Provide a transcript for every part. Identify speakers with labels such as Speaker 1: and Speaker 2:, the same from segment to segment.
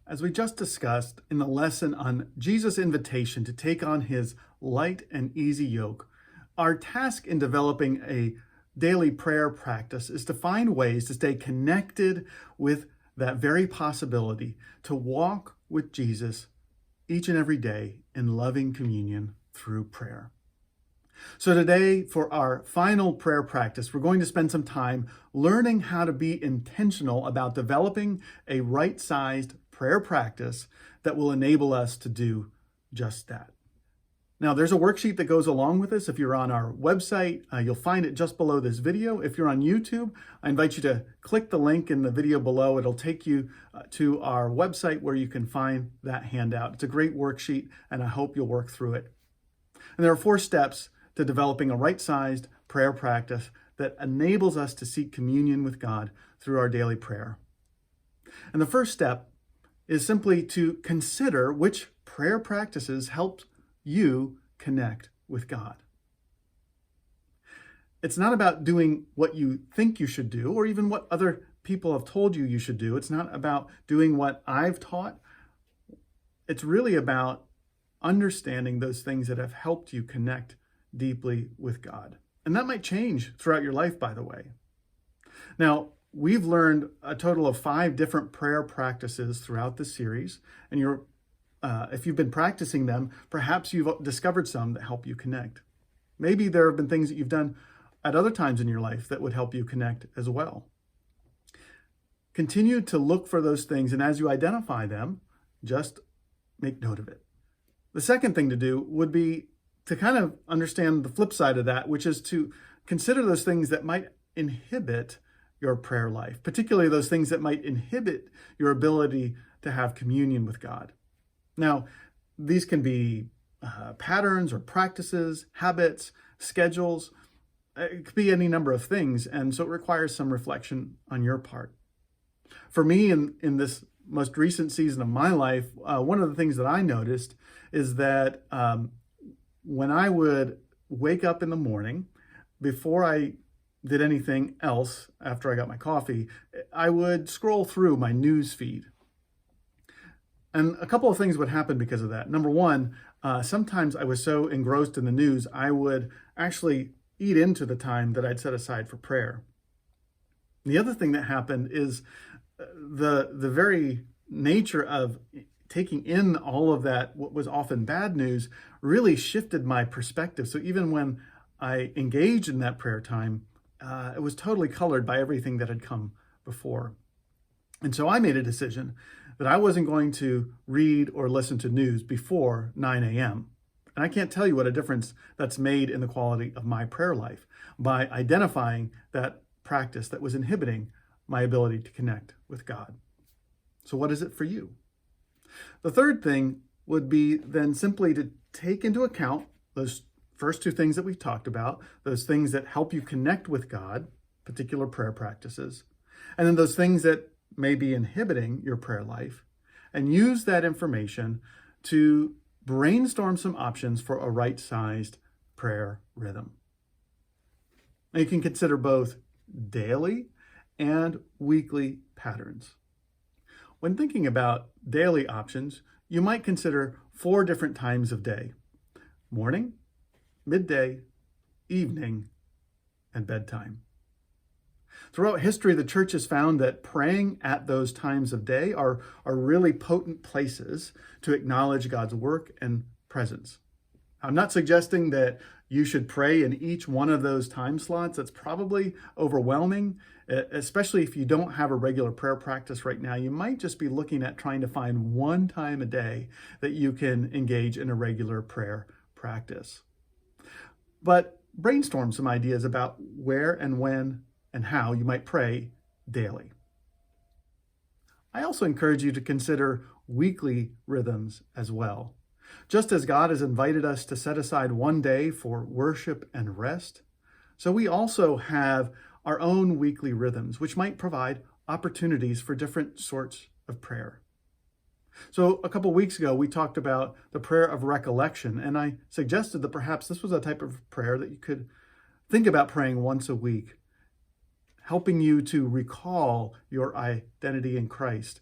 Speaker 1: As we just discussed in the lesson on Jesus' invitation to take on his light and easy yoke, our task in developing a daily prayer practice is to find ways to stay connected with that very possibility to walk with Jesus each and every day in loving communion through prayer. So today, for our final prayer practice, we're going to spend some time learning how to be intentional about developing a right-sized prayer practice that will enable us to do just that. Now, there's a worksheet that goes along with this. If you're on our website, you'll find it just below this video. If you're on YouTube, I invite you to click the link in the video below. It'll take you to our website where you can find that handout. It's a great worksheet, and I hope you'll work through it. And there are 4 steps to developing a right-sized prayer practice that enables us to seek communion with God through our daily prayer. And the first step is simply to consider which prayer practices help you connect with God. It's not about doing what you think you should do or even what other people have told you you should do. It's not about doing what I've taught. It's really about understanding those things that have helped you connect deeply with God. And that might change throughout your life, by the way. Now, we've learned a total of 5 different prayer practices throughout the series, and if you've been practicing them, perhaps you've discovered some that help you connect. Maybe there have been things that you've done at other times in your life that would help you connect as well. Continue to look for those things, and as you identify them, just make note of it. The second thing to do would be to kind of understand the flip side of that, which is to consider those things that might inhibit your prayer life, particularly those things that might inhibit your ability to have communion with God. Now, these can be patterns or practices, habits, schedules. It could be any number of things, and so it requires some reflection on your part. For me, in this most recent season of my life, one of the things that I noticed is that when I would wake up in the morning, before I did anything else after I got my coffee, I would scroll through my news feed. And a couple of things would happen because of that. Number one, sometimes I was so engrossed in the news, I would actually eat into the time that I'd set aside for prayer. The other thing that happened is the very nature of taking in all of that, what was often bad news, really shifted my perspective. So even when I engaged in that prayer time, it was totally colored by everything that had come before. And so I made a decision that I wasn't going to read or listen to news before 9 a.m. And I can't tell you what a difference that's made in the quality of my prayer life by identifying that practice that was inhibiting my ability to connect with God. So what is it for you? The third thing would be then simply to take into account those first 2 things that we've talked about, those things that help you connect with God, particular prayer practices, and then those things that may be inhibiting your prayer life, and use that information to brainstorm some options for a right-sized prayer rhythm. Now you can consider both daily and weekly patterns. When thinking about daily options, you might consider 4 different times of day: morning, midday, evening, and bedtime. Throughout history, the church has found that praying at those times of day are really potent places to acknowledge God's work and presence. I'm not suggesting that you should pray in each one of those time slots. That's probably overwhelming, especially if you don't have a regular prayer practice right now. You might just be looking at trying to find one time a day that you can engage in a regular prayer practice. But brainstorm some ideas about where and when and how you might pray daily. I also encourage you to consider weekly rhythms as well. Just as God has invited us to set aside one day for worship and rest, so we also have our own weekly rhythms, which might provide opportunities for different sorts of prayer. So a couple weeks ago, we talked about the prayer of recollection, and I suggested that perhaps this was a type of prayer that you could think about praying once a week, helping you to recall your identity in Christ,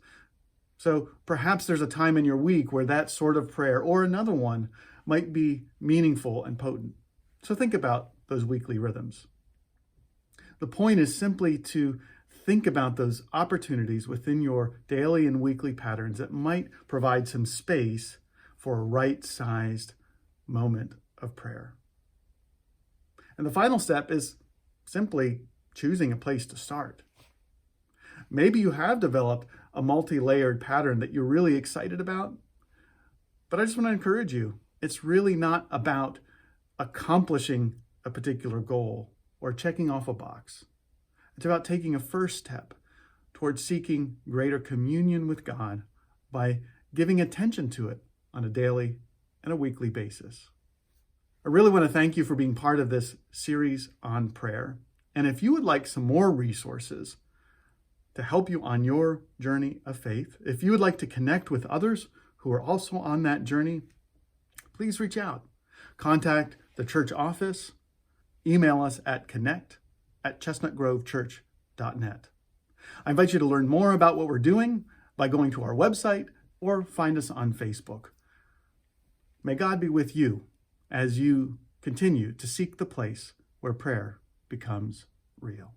Speaker 1: So perhaps there's a time in your week where that sort of prayer or another one might be meaningful and potent. So think about those weekly rhythms. The point is simply to think about those opportunities within your daily and weekly patterns that might provide some space for a right-sized moment of prayer. And the final step is simply choosing a place to start. Maybe you have developed a multi-layered pattern that you're really excited about, but I just want to encourage you, it's really not about accomplishing a particular goal or checking off a box. It's about taking a first step towards seeking greater communion with God by giving attention to it on a daily and a weekly basis. I really want to thank you for being part of this series on prayer. And if you would like some more resources to help you on your journey of faith, if you would like to connect with others who are also on that journey, please reach out. Contact the church office, email us at connect@chestnutgrovechurch.net. I invite you to learn more about what we're doing by going to our website or find us on Facebook. May God be with you as you continue to seek the place where prayer becomes real.